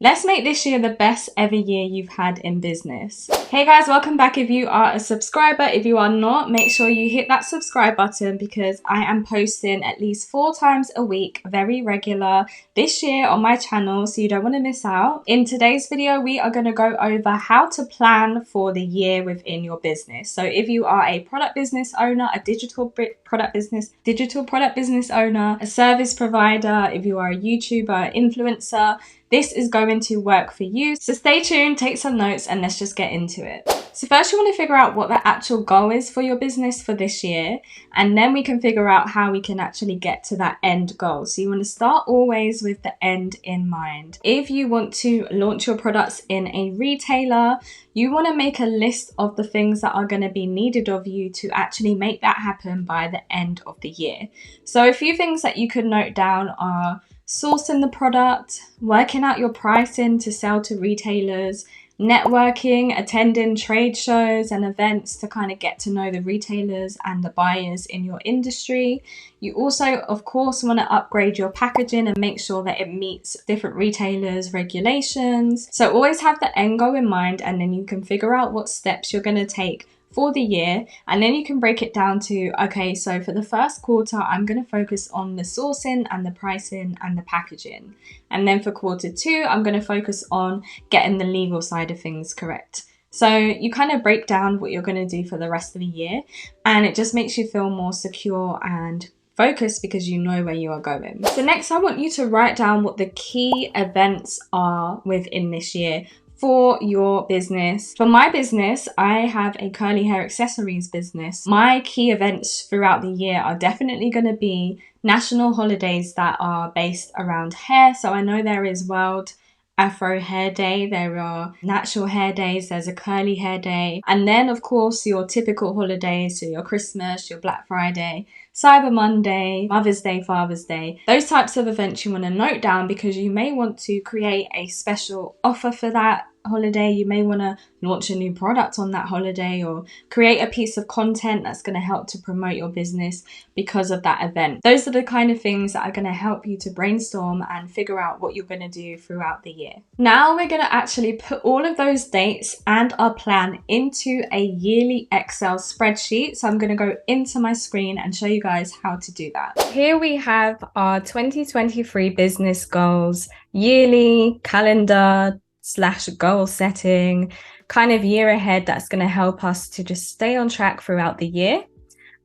Let's make this year the best ever year you've had in business. Hey guys, welcome back. If you are a subscriber, if you are not, make sure you hit that subscribe button because I am posting at least 4 times a week, very regular this year on my channel, so you don't want to miss out. In today's video, we are going to go over how to plan for the year within your business. So if you are a product business owner, a digital product business owner, a service provider, if you are a YouTuber, influencer, this is going to work for you. So stay tuned, take some notes, and let's just get into it. So first you want to figure out what the actual goal is for your business for this year, and then we can figure out how we can actually get to that end goal. So you want to start always with the end in mind. If you want to launch your products in a retailer, you want to make a list of the things that are going to be needed of you to actually make that happen by the end of the year. So a few things that you could note down are sourcing the product, working out your pricing to sell to retailers, networking, attending trade shows and events to kind of get to know the retailers and the buyers in your industry. You also, of course, want to upgrade your packaging and make sure that it meets different retailers' regulations. So always have the end goal in mind, and then you can figure out what steps you're going to take for the year, and then you can break it down to, okay, so for the first quarter I'm going to focus on the sourcing and the pricing and the packaging, and then for quarter 2 I'm going to focus on getting the legal side of things correct. So you kind of break down what you're going to do for the rest of the year, and it just makes you feel more secure and focused because you know where you are going. So next I want you to write down what the key events are within this year for your business. For my business, I have a curly hair accessories business. My key events throughout the year are definitely going to be national holidays that are based around hair. So I know there is World Afro Hair Day, there are natural hair days, there's a curly hair day, and then of course your typical holidays, so your Christmas, your Black Friday, Cyber Monday, Mother's Day, Father's Day. Those types of events you want to note down because you may want to create a special offer for that holiday. You may want to launch a new product on that holiday or create a piece of content that's going to help to promote your business because of that event. Those are the kind of things that are going to help you to brainstorm and figure out what you're going to do throughout the year. Now we're going to actually put all of those dates and our plan into a yearly Excel spreadsheet. So I'm going to go into my screen and show you guys how to do that. Here we have our 2023 business goals, yearly calendar / goal setting, kind of year ahead that's going to help us to just stay on track throughout the year.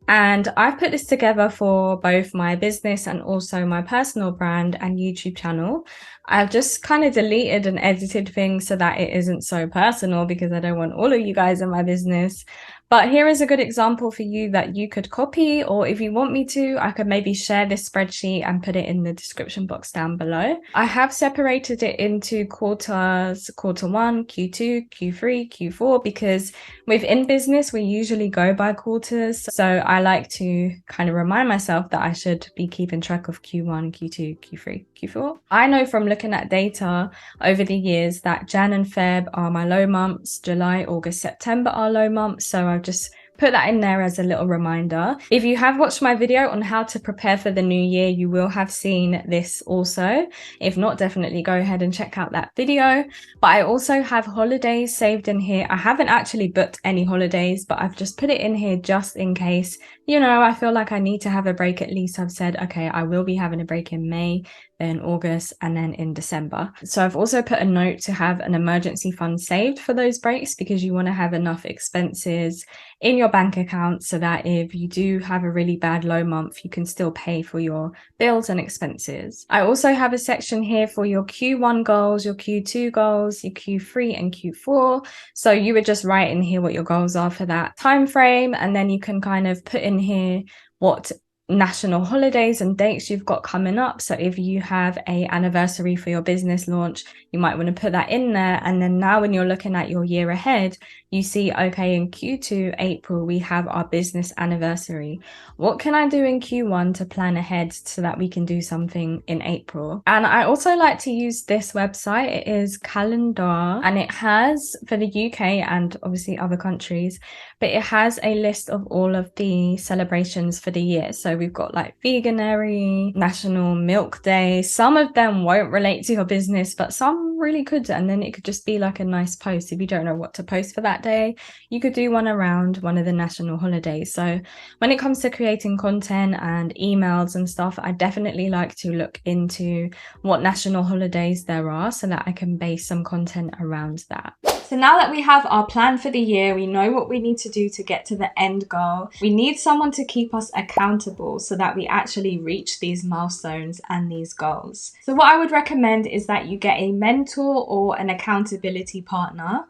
And I've put this together for both my business and also my personal brand and YouTube channel. I've just kind of deleted and edited things so that it isn't so personal because I don't want all of you guys in my business. But here is a good example for you that you could copy, or if you want me to, I could maybe share this spreadsheet and put it in the description box down below. I have separated it into quarters, quarter 1, Q2, Q3, Q4, because within business, we usually go by quarters. So I like to kind of remind myself that I should be keeping track of Q1, Q2, Q3, Q4. I know from looking at data over the years that Jan and Feb are my low months, July, August, September are low months. So I've just put that in there as a little reminder. If you have watched my video on how to prepare for the new year, you will have seen this also. If not, definitely go ahead and check out that video. But I also have holidays saved in here. I haven't actually booked any holidays, but I've just put it in here just in case, you know, I feel like I need to have a break. At least I've said, okay, I will be having a break in May, then August, and then in December. So I've also put a note to have an emergency fund saved for those breaks because you want to have enough expenses in your bank account so that if you do have a really bad low month, you can still pay for your bills and expenses. I also have a section here for your Q1 goals, your Q2 goals, your Q3 and Q4. So you would just write in here what your goals are for that time frame, and then you can kind of put in here what national holidays and dates you've got coming up. So if you have a anniversary for your business launch, you might want to put that in there. And then now when you're looking at your year ahead, you see, okay, in Q2, April, we have our business anniversary. What can I do in Q1 to plan ahead so that we can do something in April? And I also like to use this website. It is Calendar, and it has, for the UK and obviously other countries, but it has a list of all of the celebrations for the year. So we've got like Veganary, National Milk Day. Some of them won't relate to your business, but some really could. And then it could just be like a nice post. If you don't know what to post for that day, you could do one around one of the national holidays. So when it comes to creating content and emails and stuff, I definitely like to look into what national holidays there are so that I can base some content around that. So now that we have our plan for the year, we know what we need to do to get to the end goal. We need someone to keep us accountable so that we actually reach these milestones and these goals. So what I would recommend is that you get a mentor or an accountability partner,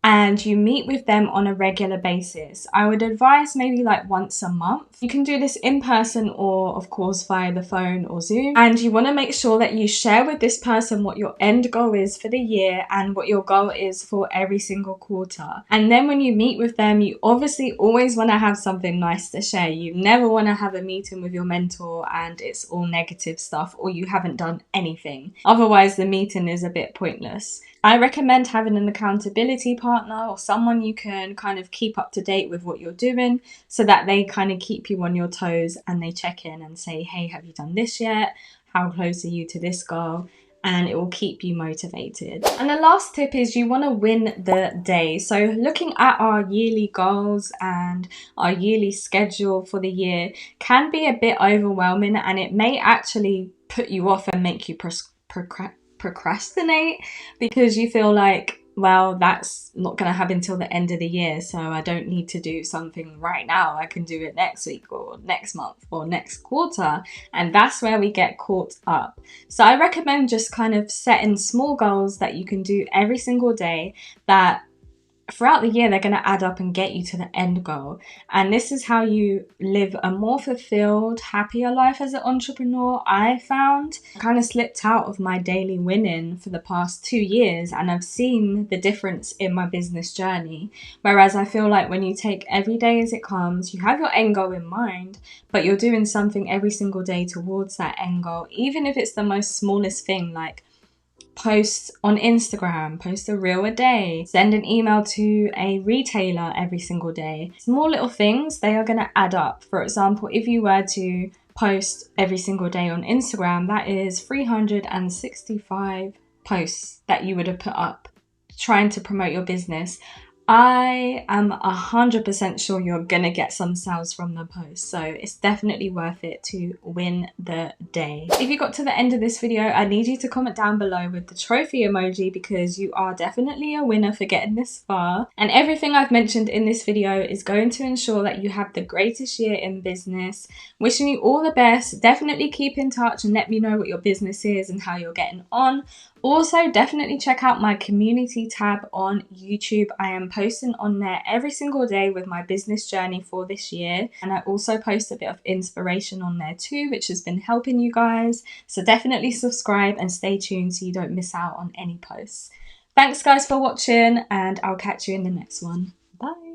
and you meet with them on a regular basis. I would advise maybe like once a month. You can do this in person or of course via the phone or Zoom. And you want to make sure that you share with this person what your end goal is for the year and what your goal is for every single quarter. And then when you meet with them, you obviously always want to have something nice to share. You never want to have a meeting with your mentor and it's all negative stuff or you haven't done anything. Otherwise the meeting is a bit pointless. I recommend having an accountability partner or someone you can kind of keep up to date with what you're doing so that they kind of keep you on your toes and they check in and say, hey, have you done this yet? How close are you to this goal? And it will keep you motivated. And the last tip is you want to win the day. So looking at our yearly goals and our yearly schedule for the year can be a bit overwhelming, and it may actually put you off and make you procrastinate because you feel like, well, that's not going to happen until the end of the year, so I don't need to do something right now. I can do it next week or next month or next quarter, and that's where we get caught up. So I recommend just kind of setting small goals that you can do every single day that throughout the year, they're going to add up and get you to the end goal. And this is how you live a more fulfilled, happier life as an entrepreneur. I found I kind of slipped out of my daily winning for the past 2 years, and I've seen the difference in my business journey. Whereas I feel like when you take every day as it comes, you have your end goal in mind, but you're doing something every single day towards that end goal, even if it's the most smallest thing, like post on Instagram, post a reel a day, send an email to a retailer every single day. Small little things, they are going to add up. For example, if you were to post every single day on Instagram, that is 365 posts that you would have put up trying to promote your business. I am 100% sure you're going to get some sales from the post. So it's definitely worth it to win the day. If you got to the end of this video, I need you to comment down below with the trophy emoji because you are definitely a winner for getting this far. And everything I've mentioned in this video is going to ensure that you have the greatest year in business. Wishing you all the best. Definitely keep in touch and let me know what your business is and how you're getting on. Also, definitely check out my community tab on YouTube. I am posting on there every single day with my business journey for this year. And I also post a bit of inspiration on there too, which has been helping you guys. So definitely subscribe and stay tuned so you don't miss out on any posts. Thanks guys for watching, and I'll catch you in the next one. Bye.